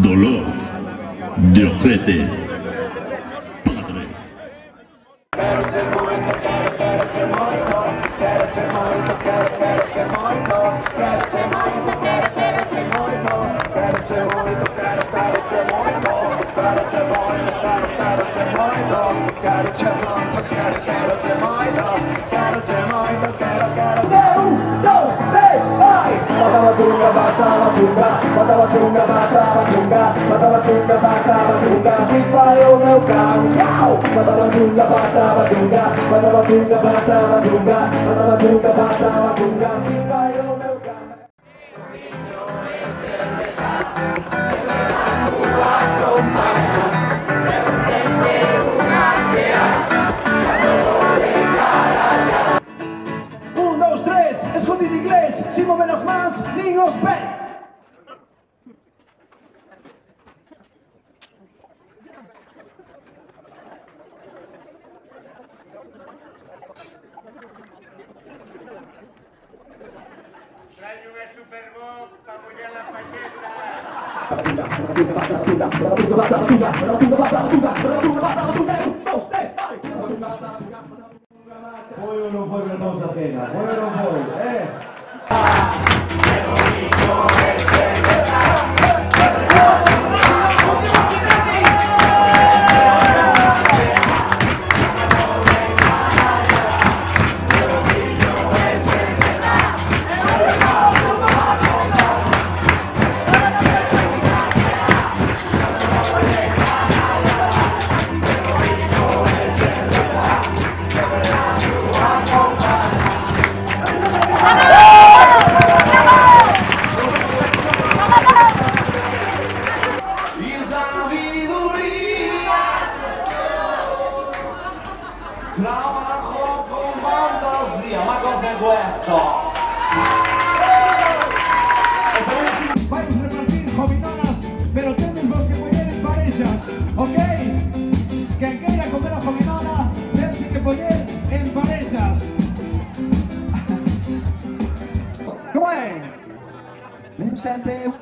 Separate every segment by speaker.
Speaker 1: dolor de ojete. Padre.
Speaker 2: Se vai o meu carro, batabatunga, batabatunga, batabatunga, batabatunga, batabatunga, batabatunga, se vai o meu carro. Un, dos, tres, escondido inglés, sin mover las mans, ni os pés.
Speaker 3: Trae un Superboc para mollar la paqueta.
Speaker 2: Foi ou não foi, meu irmão Satena? Foi ou não foi? Trabajo con fantasía, ma cosa è questo? Vais a repartir jovinonas, pero tenemos que poner en parejas, ¿ok? Quien quiera comer a jovinona, tiene que poner en parejas. ¿Cómo es? Me sente...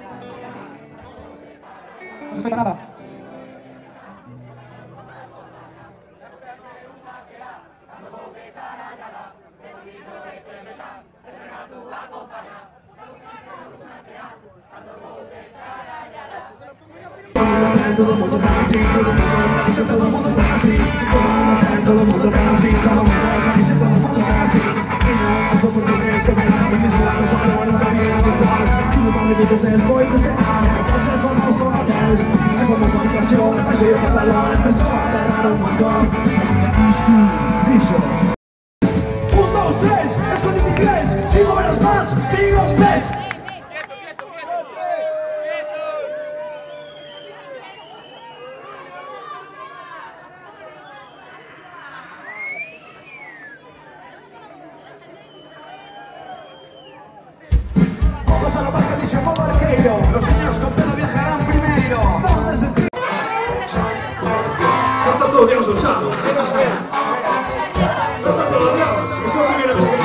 Speaker 2: No se oiga nada. Todo el mundo está así, todo el mundo está así, todo el mundo está así, todo el mundo está así, todo el mundo está así. Y no somos dioses que bailan en mis manos, solo bueno para mí, tú no me dices después de cenar, entonces fuimos con hotel, fuimos con habitación, allí el pantalón empezó a tardar un montón. Dicho. 1, 2, 3, escondido inglés, 5 horas más, amigos, ves. Los niños con pelo viajarán primero. ¿Dónde se pide? Ya está todo Dios, luchado. Ya está todo Dios. Esto es la primera vez que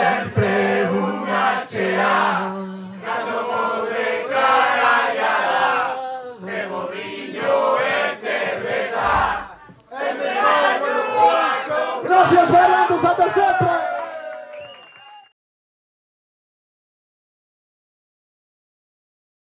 Speaker 2: siempre